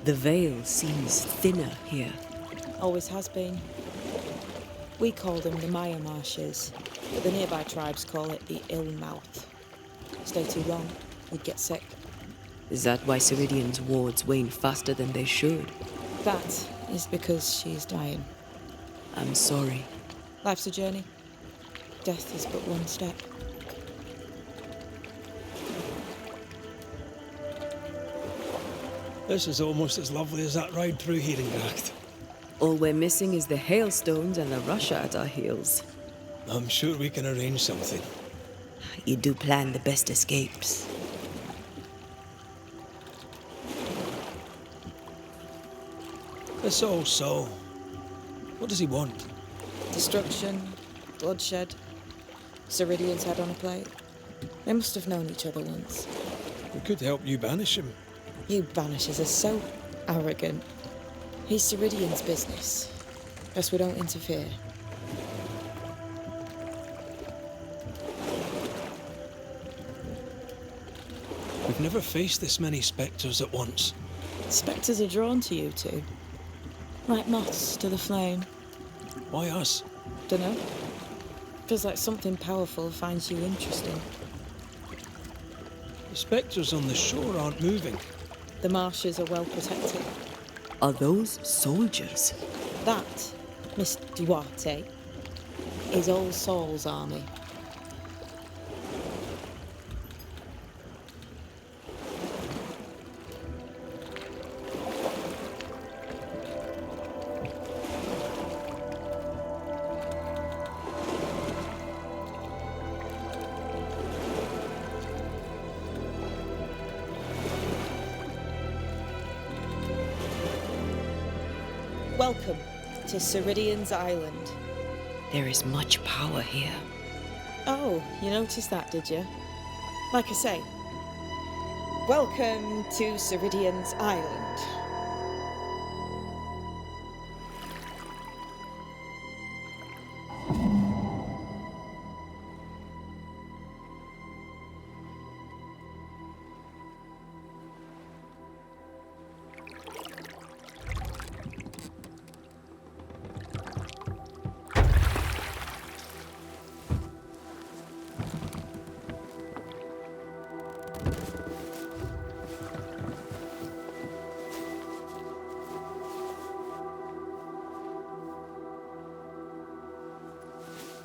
The veil seems thinner here. Always has been. We call them the Maya Marshes, but the nearby tribes call it the Ill Mouth. Stay too long, we'd get sick. Is that why Ceridian's wards wane faster than they should? That is because she's dying. I'm sorry. Life's a journey. Death is but one step. This is almost as lovely as that ride through Hearingcraft. All we're missing is the hailstones and the Russia at our heels. I'm sure we can arrange something. You do plan the best escapes. This old soul. What does he want? Destruction, bloodshed. Ceridian's head on a plate. They must have known each other once. We could help you banish him. You Banishers are so arrogant. He's Ceridian's business. Best we don't interfere. We've never faced this many spectres at once. Spectres are drawn to you two. Like moths to the flame. Why us? Dunno. Feels like something powerful finds you interesting. The spectres on the shore aren't moving. The marshes are well protected. Are those soldiers? That, Miss Duarte, is All Souls' army. Welcome to Ceridian's Island. There is much power here. Oh, you noticed that, did you? Like I say, welcome to Ceridian's Island.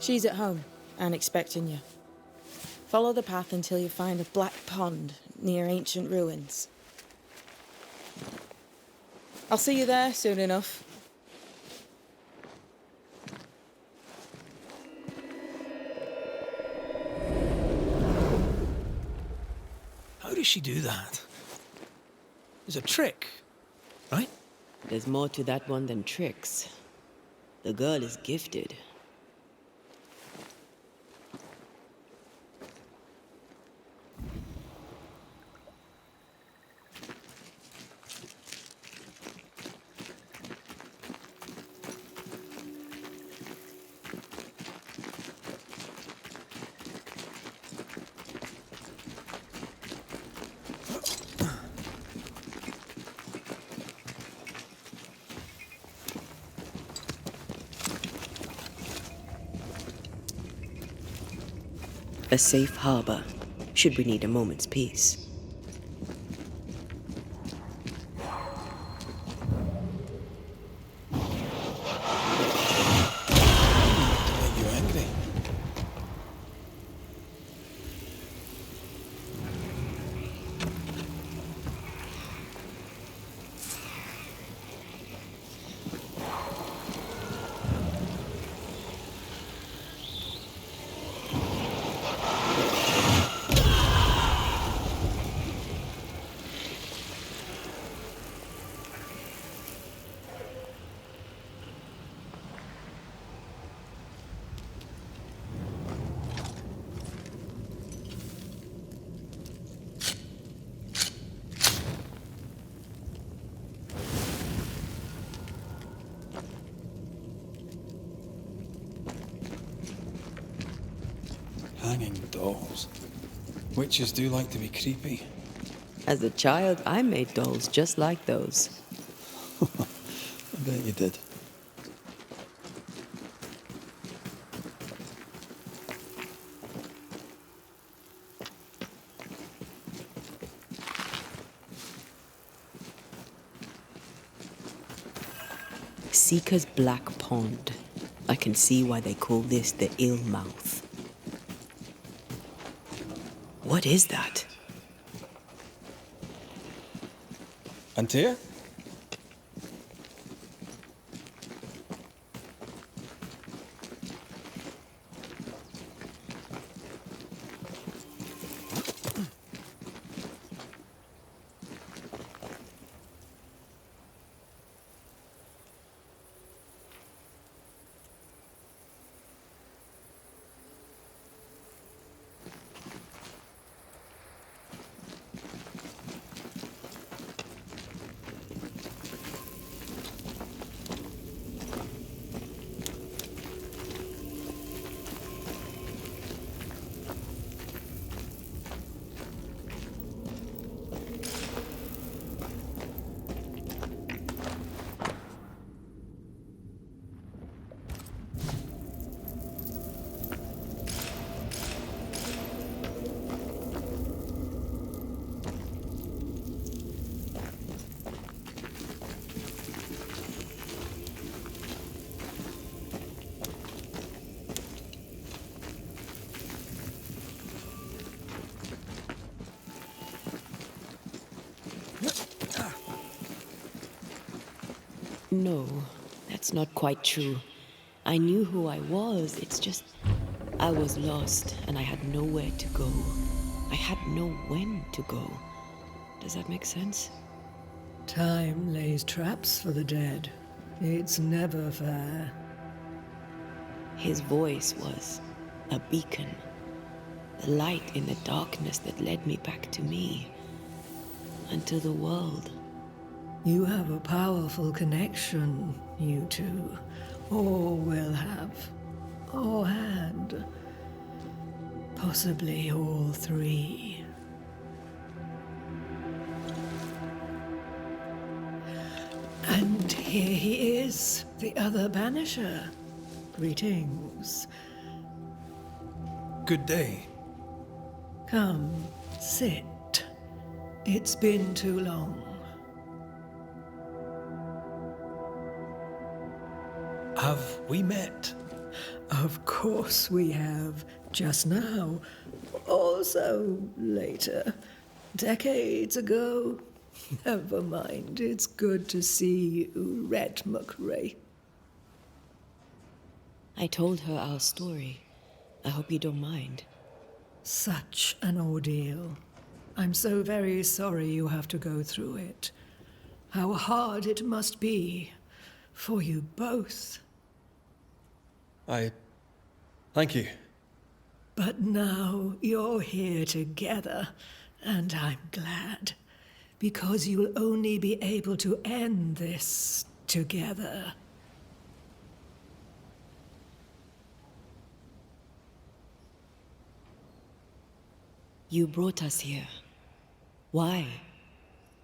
She's at home and expecting you. Follow the path until you find a black pond near ancient ruins. I'll see you there soon enough. How does she do that? There's a trick, right? There's more to that one than tricks. The girl is gifted. A safe harbor, should we need a moment's peace. Make you angry. Hanging dolls. Witches do like to be creepy. As a child, I made dolls just like those. I bet you did. Seeker's Black Pond. I can see why they call this the Ill Mouth. What is that? Antea? No, that's not quite true. I knew who I was, it's just I was lost and I had nowhere to go. I had no when to go. Does that make sense? Time lays traps for the dead. It's never fair. His voice was a beacon. The light in the darkness that led me back to me. And to the world. You have a powerful connection, you two. Or will have. Or had. Possibly all three. And here he is, the other Banisher. Greetings. Good day. Come, sit. It's been too long. Have we met? Of course we have. Just now. Also later. Decades ago. Never mind. It's good to see you, Red McRae. I told her our story. I hope you don't mind. Such an ordeal. I'm so very sorry you have to go through it. How hard it must be for you both. Thank you. But now you're here together, and I'm glad. Because you'll only be able to end this together. You brought us here. Why?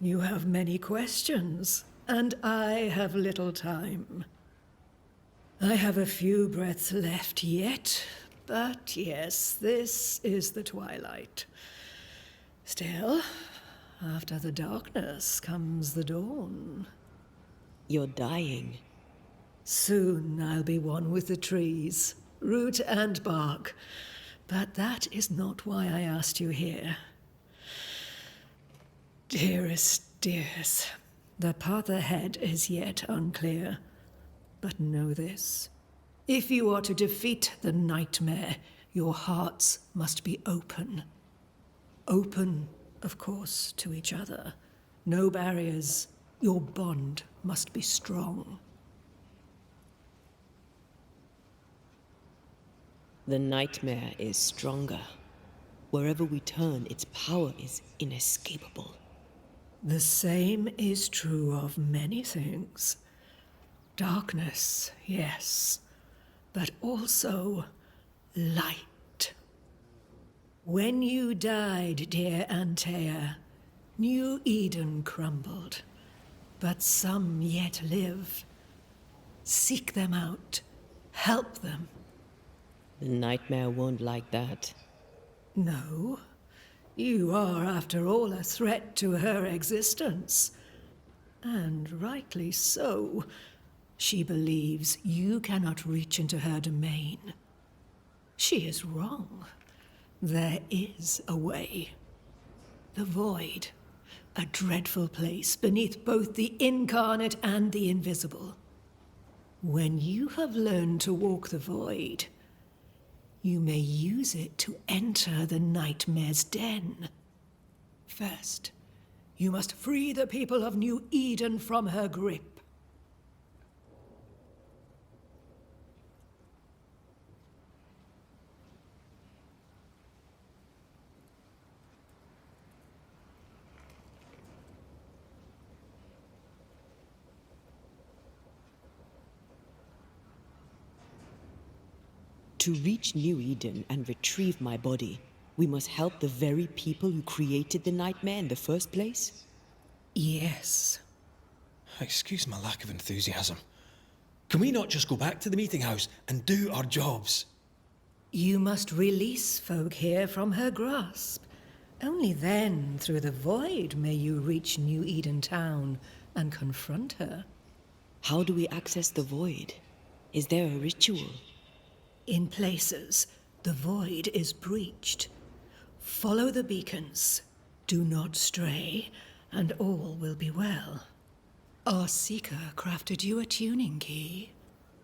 You have many questions, and I have little time. I have a few breaths left yet, but yes, this is the twilight. Still, after the darkness comes the dawn. You're dying. Soon I'll be one with the trees, root and bark. But that is not why I asked you here. Dearest dears, the path ahead is yet unclear. But know this. If you are to defeat the nightmare, your hearts must be open. Open, of course, to each other. No barriers. Your bond must be strong. The nightmare is stronger. Wherever we turn, its power is inescapable. The same is true of many things. Darkness, yes, but also light. When you died, dear Antea, New Eden crumbled. but some yet live. Seek them out. Help them. The nightmare won't like that. No. You are, after all, a threat to her existence. And rightly so. She believes you cannot reach into her domain. She is wrong. There is a way. The void, a dreadful place beneath both the incarnate and the invisible. When you have learned to walk the void, you may use it to enter the nightmare's den. First, you must free the people of New Eden from her grip. To reach New Eden and retrieve my body, we must help the very people who created the nightmare in the first place? Yes. Excuse my lack of enthusiasm. Can we not just go back to the meeting house and do our jobs? You must release folk here from her grasp. Only then, through the void, may you reach New Eden Town and confront her. How do we access the void? Is there a ritual? In places, the void is breached. Follow the beacons. Do not stray, and all will be well. Our seeker crafted you a tuning key.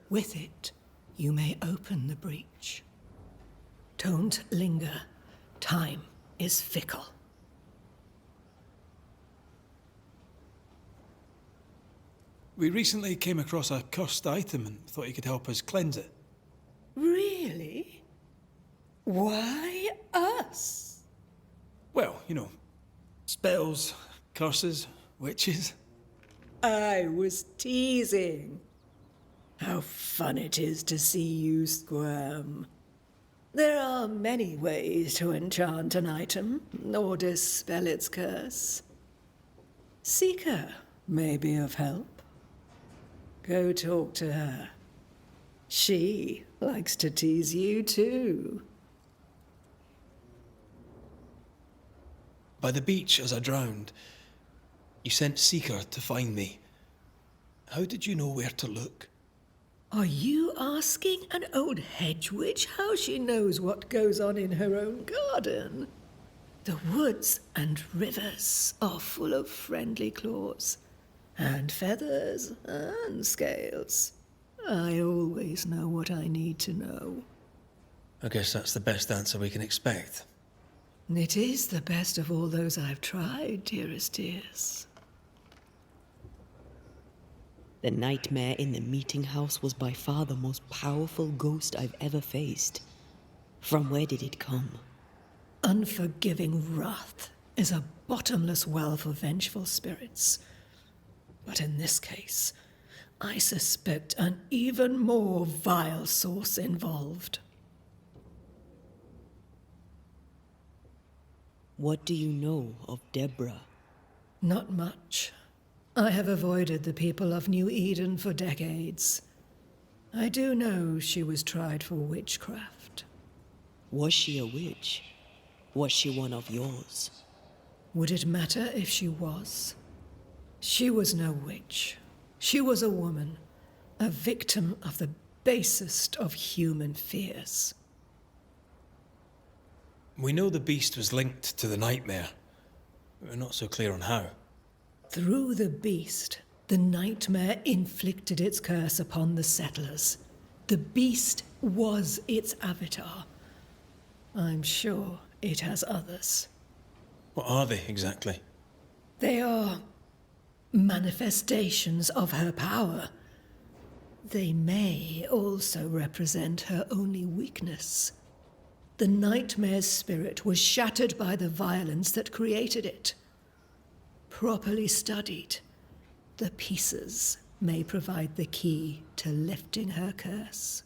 With it, you may open the breach. Don't linger. Time is fickle. We recently came across a cursed item and thought you could help us cleanse it. Really? Why us? Well, you know, spells, curses, witches. I was teasing. How fun it is to see you squirm. There are many ways to enchant an item or dispel its curse. Seeker may be of help. Go talk to her. She likes to tease you too. By the beach as I drowned, you sent Seeker to find me. How did you know where to look? Are you asking an old hedge witch how she knows what goes on in her own garden? The woods and rivers are full of friendly claws, and feathers and scales. I always know what I need to know. I guess that's the best answer we can expect. It is the best of all those I've tried, dearest dears. The nightmare in the meeting house was by far the most powerful ghost I've ever faced. From where did it come? Unforgiving wrath is a bottomless well for vengeful spirits. But in this case, I suspect an even more vile source involved. What do you know of Deborah? Not much. I have avoided the people of New Eden for decades. I do know she was tried for witchcraft. Was she a witch? Was she one of yours? Would it matter if she was? She was no witch. She was a woman, a victim of the basest of human fears. We know the beast was linked to the nightmare. We're not so clear on how. Through the beast, the nightmare inflicted its curse upon the settlers. The beast was its avatar. I'm sure it has others. What are they exactly? They are manifestations of her power. They may also represent her only weakness. The nightmare's spirit was shattered by the violence that created it. Properly studied, the pieces may provide the key to lifting her curse.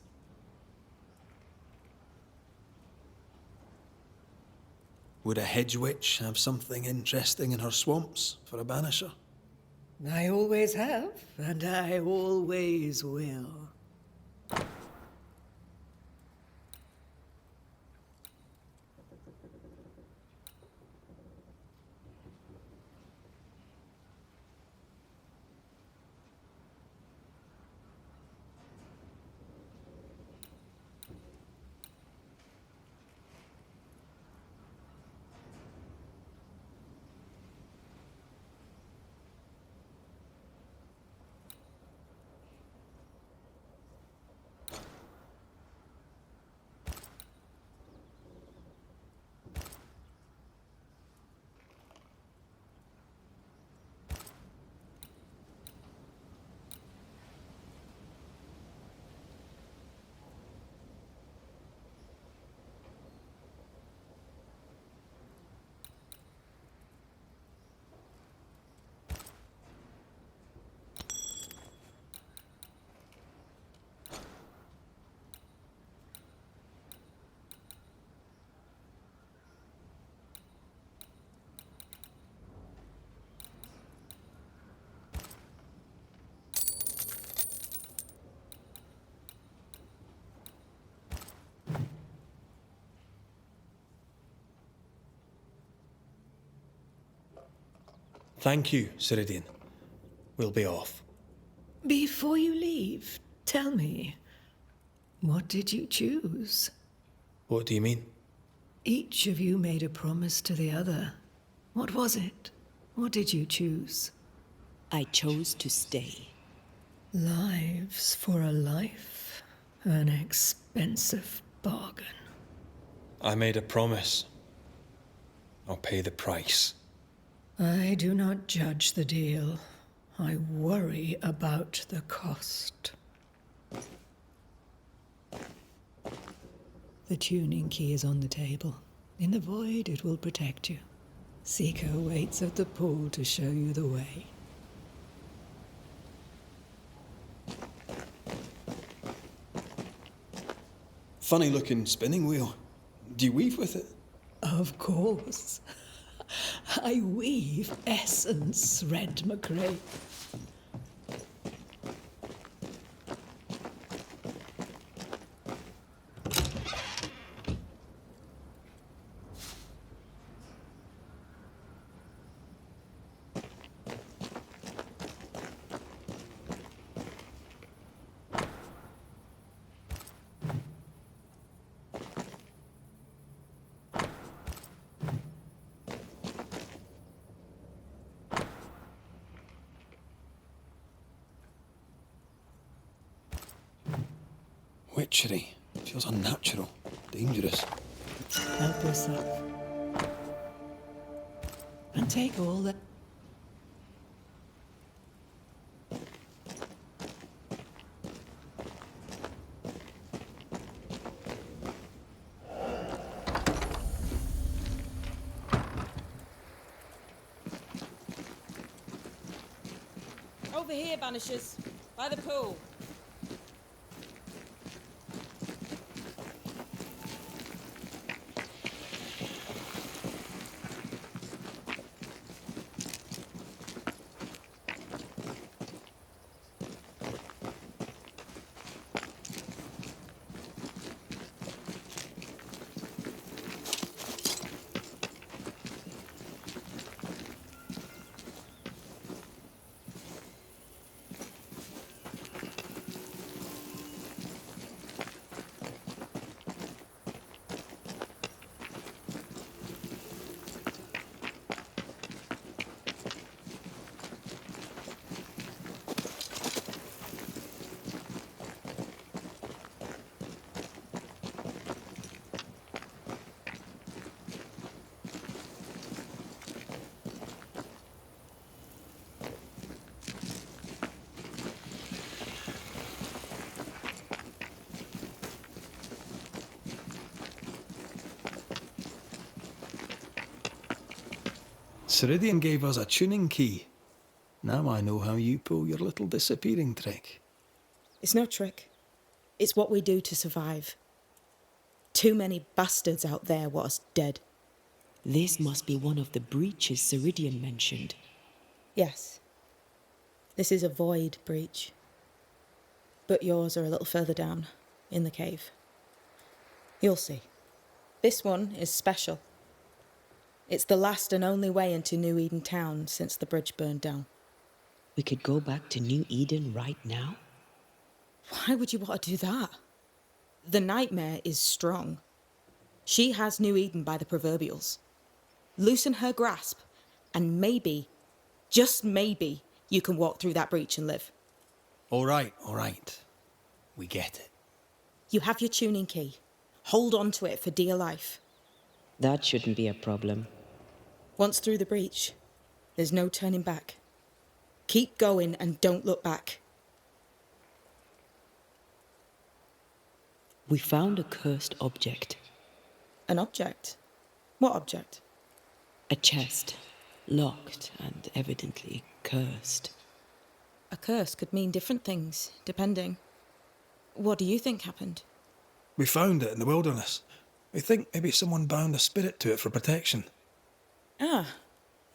Would a hedge witch have something interesting in her swamps for a banisher? I always have, and I always will. Thank you, Ceridian. We'll be off. Before you leave, tell me, what did you choose? What do you mean? Each of you made a promise to the other. What was it? What did you choose? I chose to stay. Lives for a life. An expensive bargain. I made a promise. I'll pay the price. I do not judge the deal. I worry about the cost. The tuning key is on the table. In the void, it will protect you. Seeker waits at the pool to show you the way. Funny looking spinning wheel. Do you weave with it? Of course. I weave essence, Red McRae. Witchery. Feels unnatural. Dangerous. Help yourself. And take all that. Over here, Banishers. By the pool. Ceridian gave us a tuning key. Now I know how you pull your little disappearing trick. It's no trick. It's what we do to survive. Too many bastards out there want us dead. This must be one of the breaches Ceridian mentioned. Yes. This is a void breach. But yours are a little further down, in the cave. You'll see. This one is special. It's the last and only way into New Eden town since the bridge burned down. We could go back to New Eden right now? Why would you want to do that? The nightmare is strong. She has New Eden by the proverbials. Loosen her grasp, and maybe, just maybe, you can walk through that breach and live. All right. We get it. You have your tuning key. Hold on to it for dear life. That shouldn't be a problem. Once through the breach, there's no turning back. Keep going and don't look back. We found a cursed object. An object? What object? A chest, locked and evidently cursed. A curse could mean different things, depending. What do you think happened? We found it in the wilderness. We think maybe someone bound a spirit to it for protection. Ah,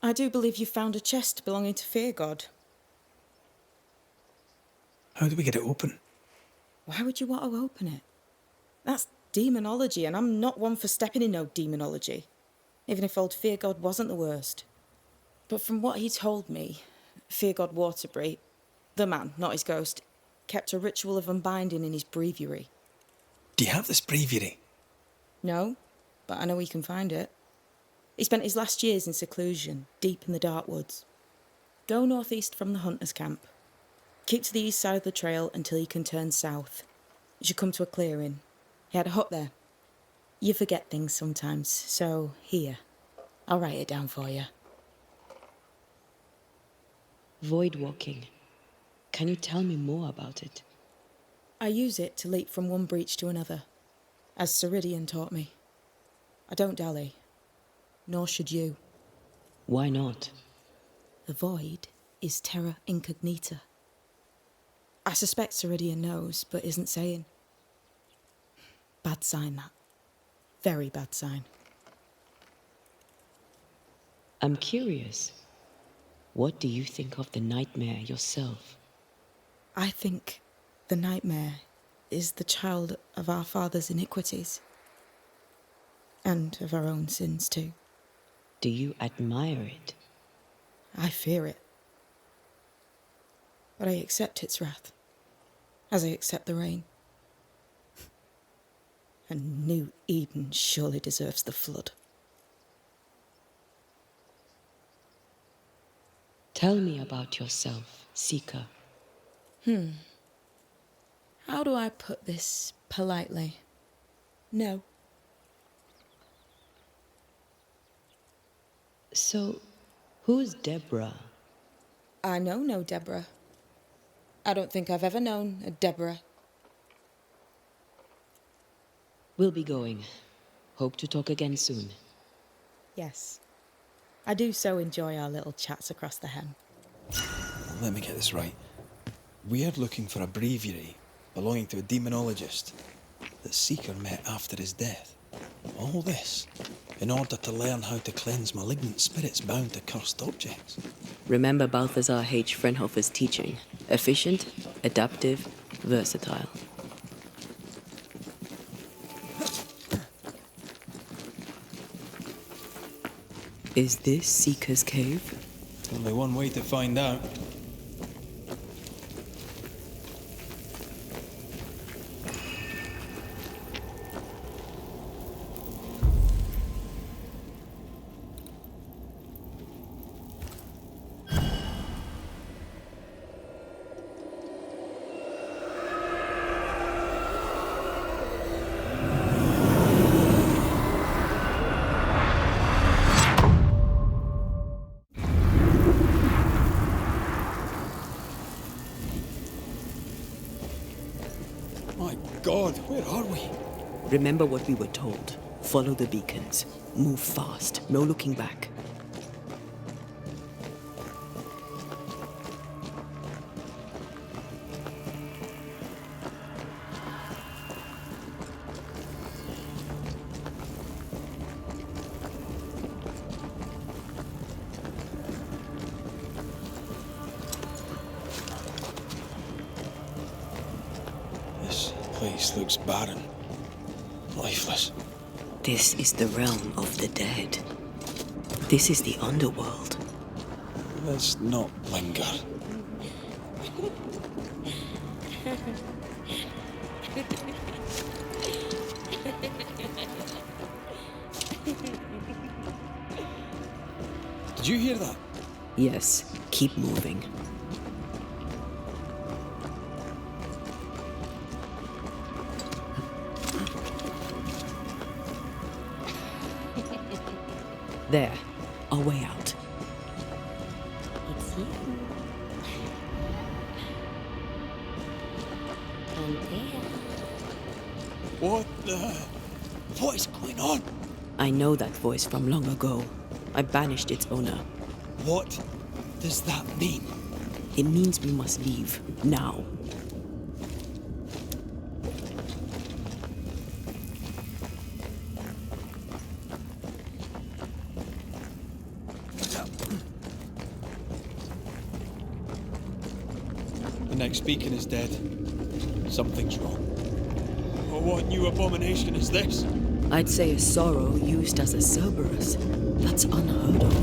I do believe you found a chest belonging to Fear God. How do we get it open? Why would you want to open it? That's demonology, and I'm not one for stepping in no demonology, even if old Fear God wasn't the worst. But from what he told me, Fear God Waterbury, the man, not his ghost, kept a ritual of unbinding in his breviary. Do you have this breviary? No, but I know he can find it. He spent his last years in seclusion, deep in the dark woods. Go northeast from the hunter's camp. Keep to the east side of the trail until you can turn south. You should come to a clearing. He had a hut there. You forget things sometimes, so here, I'll write it down for you. Void walking. Can you tell me more about it? I use it to leap from one breach to another, as Ceridian taught me. I don't dally, nor should you. Why not? The void is terra incognita. I suspect Ceridian knows, but isn't saying. Bad sign, that. Very bad sign. I'm curious. What do you think of the nightmare yourself? I think the nightmare is the child of our father's iniquities. And of our own sins, too. Do you admire it? I fear it. But I accept its wrath, as I accept the rain. And New Eden surely deserves the flood. Tell me about yourself, Seeker. How do I put this politely? No. So, who's Deborah? I know no Deborah. I don't think I've ever known a Deborah. We'll be going. Hope to talk again soon. Yes. I do so enjoy our little chats across the hem. Let me get this right. We're looking for a breviary belonging to a demonologist that Seeker met after his death. All this in order to learn how to cleanse malignant spirits bound to cursed objects. Remember Balthazar H. Frenhofer's teaching. Efficient, adaptive, versatile. Is this Seeker's Cave? Only one way to find out. My God, where are we? Remember what we were told. Follow the beacons. Move fast. No looking back. place looks barren, lifeless. This is the realm of the dead. This is the underworld. Let's not linger. Did you hear that? Yes, keep moving. There, our way out. It's you. And there. What is going on? I know that voice from long ago. I banished its owner. What does that mean? It means we must leave, now. The next beacon is dead. Something's wrong. Oh, what new abomination is this? I'd say a sorrow used as a Cerberus. That's unheard of.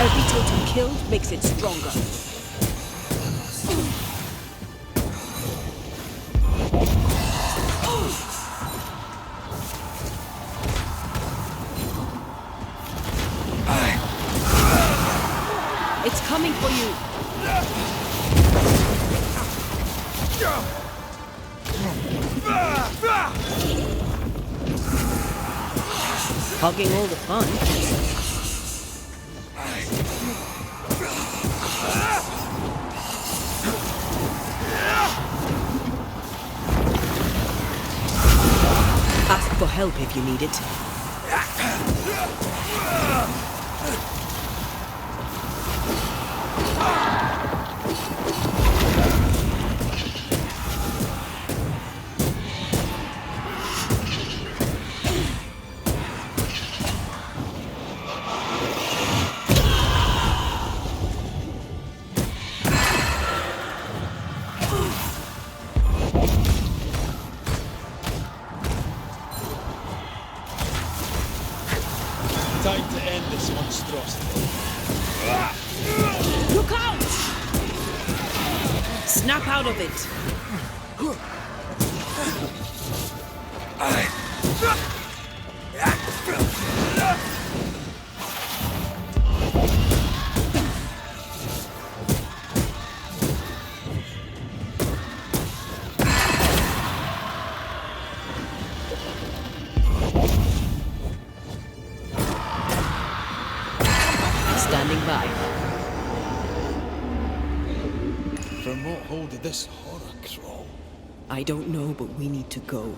Every totem killed makes it stronger. It's coming for you. Hogging all the fun. Ask for help if you need it. Time to end this monstrosity. Look out! Snap out of it. Standing by. From what hole did this horror crawl? I don't know, but we need to go.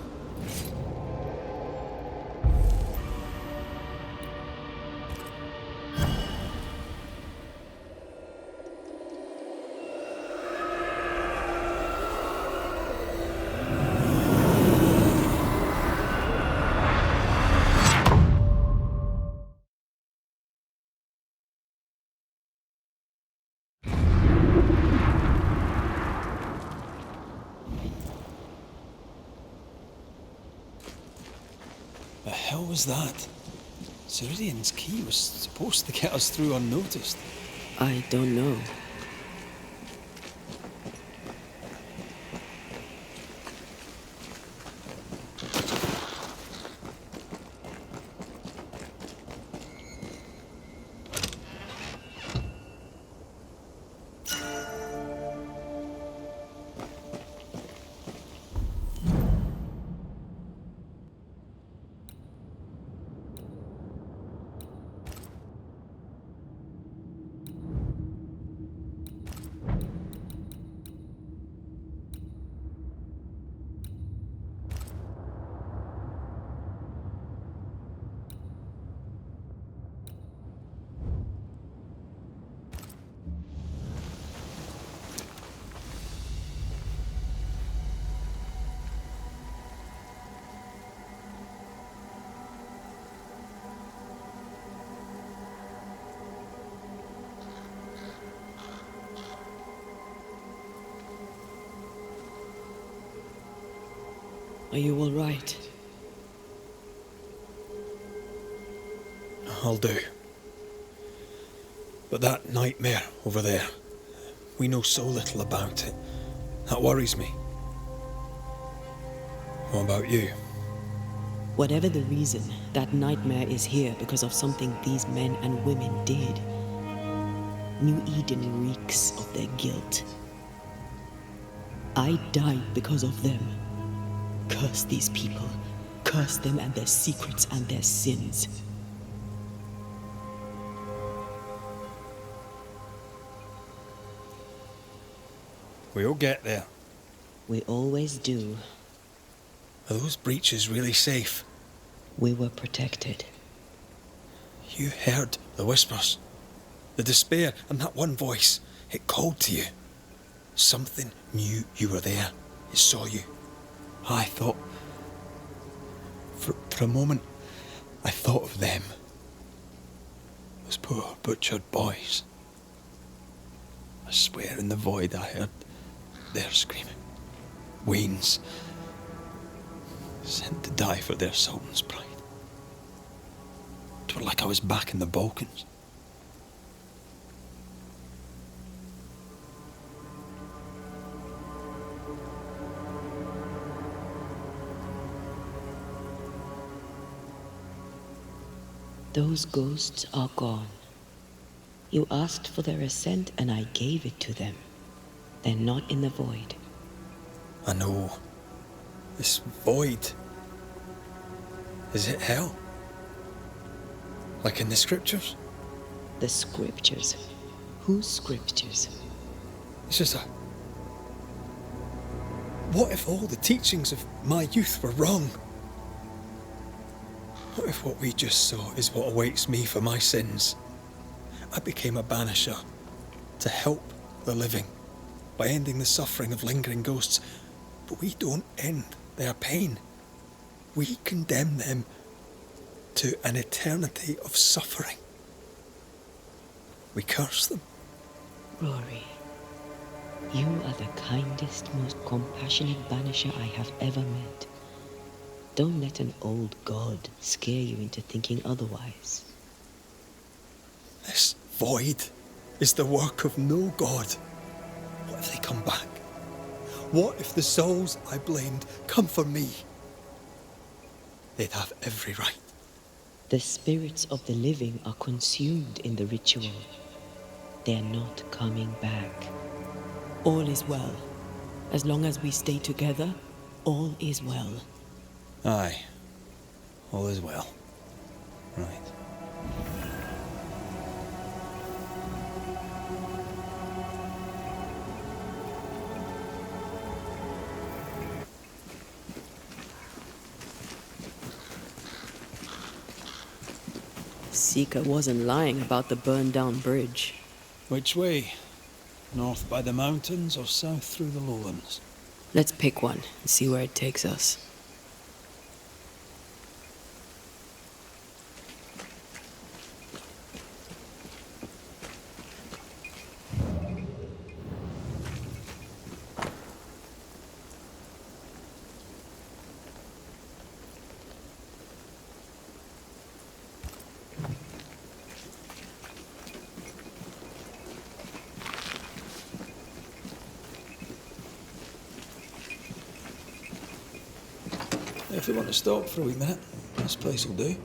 The hell was that? Ceridian's key was supposed to get us through unnoticed. I don't know. Are you all right? I'll do. But that nightmare over there, we know so little about it. That worries me. What about you? Whatever the reason, that nightmare is here because of something these men and women did. New Eden reeks of their guilt. I died because of them. Curse these people. Curse them and their secrets and their sins. We'll get there. We always do. Are those breaches really safe? We were protected. You heard the whispers, the despair, and that one voice. It called to you. Something knew you were there. It saw you. I thought... For a moment, I thought of them. Those poor butchered boys. I swear in the void I heard their screaming. Wains. Sent to die for their sultan's pride. 'Twere like I was back in the Balkans. Those ghosts are gone. You asked for their assent and I gave it to them. They're not in the void. I know. This void. Is it hell? Like in the scriptures? The scriptures. Whose scriptures? It's just a... What if all the teachings of my youth were wrong? What if what we just saw is what awaits me for my sins? I became a banisher to help the living by ending the suffering of lingering ghosts. But we don't end their pain. We condemn them to an eternity of suffering. We curse them. Rory, you are the kindest, most compassionate banisher I have ever met. Don't let an old god scare you into thinking otherwise. This void is the work of no god. What if they come back? What if the souls I blamed come for me? They'd have every right. The spirits of the living are consumed in the ritual. They're not coming back. All is well. As long as we stay together, all is well. Aye. All is well. Right. Seeker wasn't lying about the burned-down bridge. Which way? North by the mountains or south through the lowlands? Let's pick one and see where it takes us. If we want to stop for a wee minute, this place will do.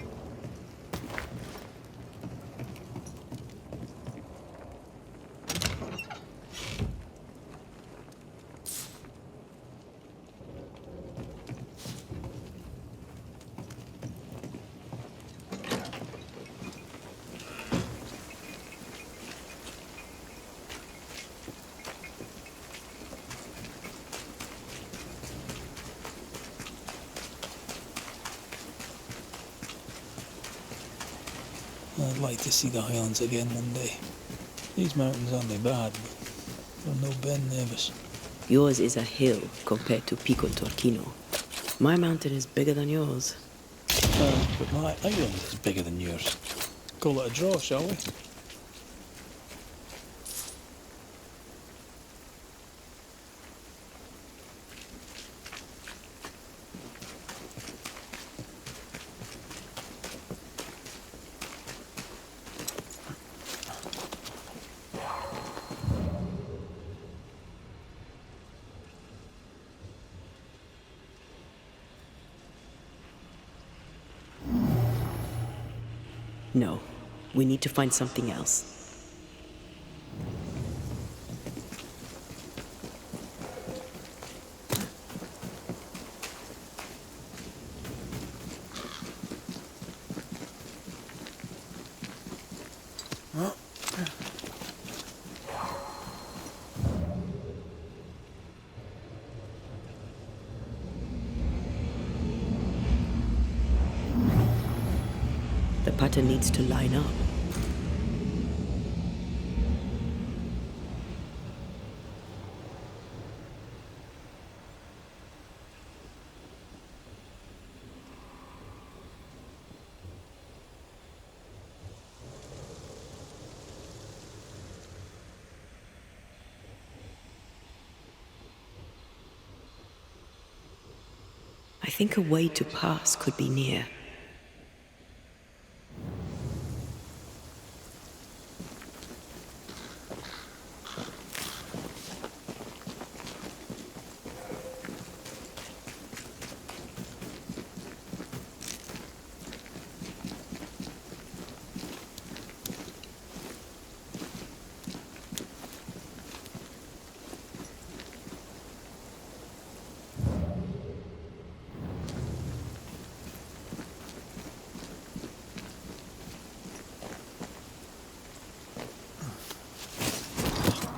I'd like to see the Highlands again one day. These mountains aren't bad, but they're no Ben Nevis. Yours is a hill compared to Pico Torquino. My mountain is bigger than yours. But my island is bigger than yours. Call it a draw, shall we? No, we need to find something else. The pattern needs to line up. I think a way to pass could be near.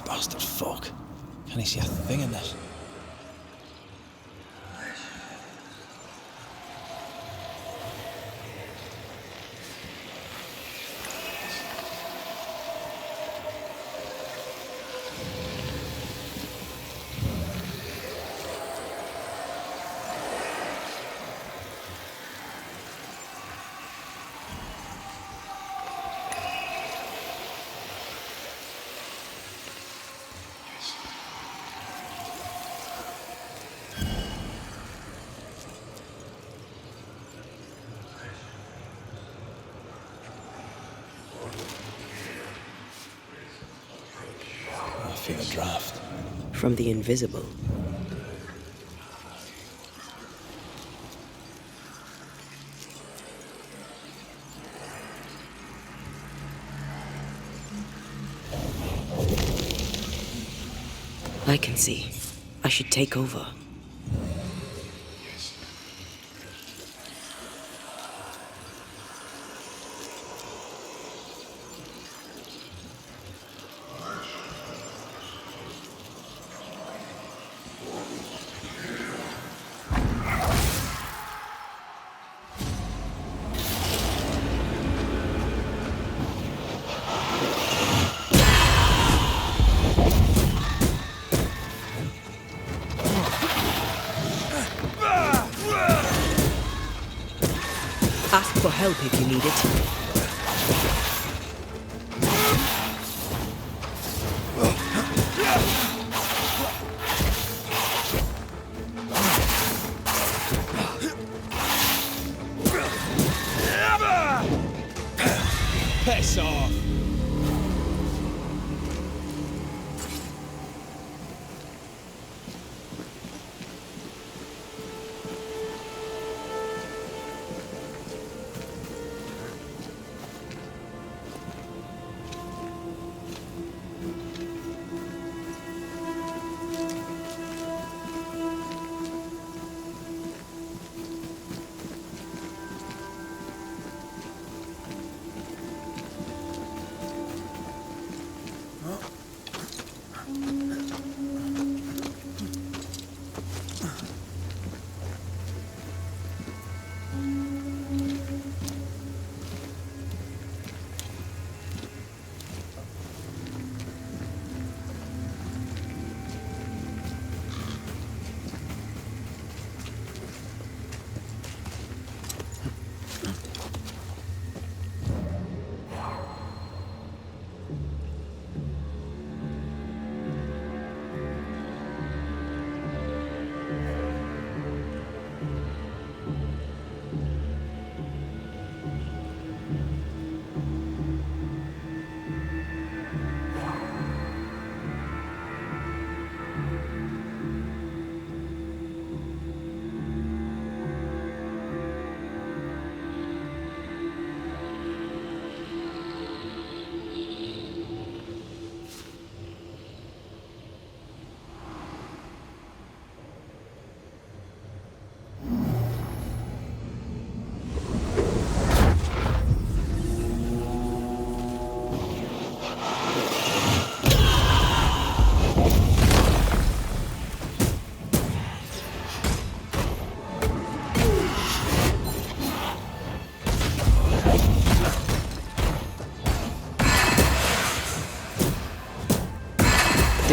Bastard fog. Can I see a thing in this? I feel a draft. From the invisible. I can see. I should take over. Ask for help if you need it. Piss off!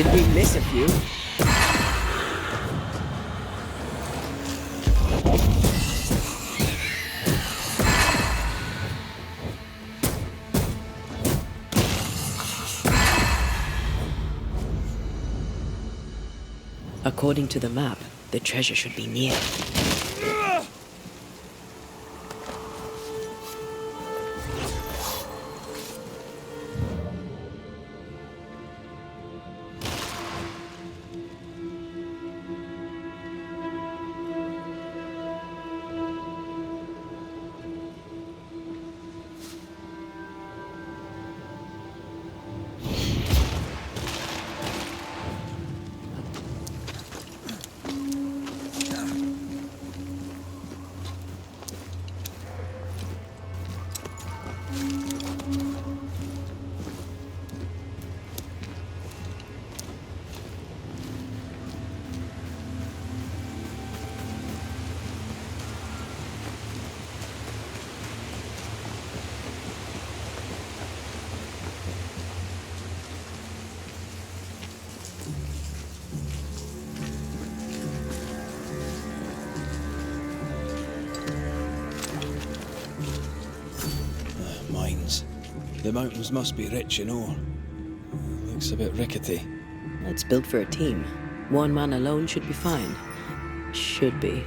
Did we miss a few? According to the map, the treasure should be near. Mines. The mountains must be rich in ore. Looks a bit rickety. It's built for a team. One man alone should be fine. Should be.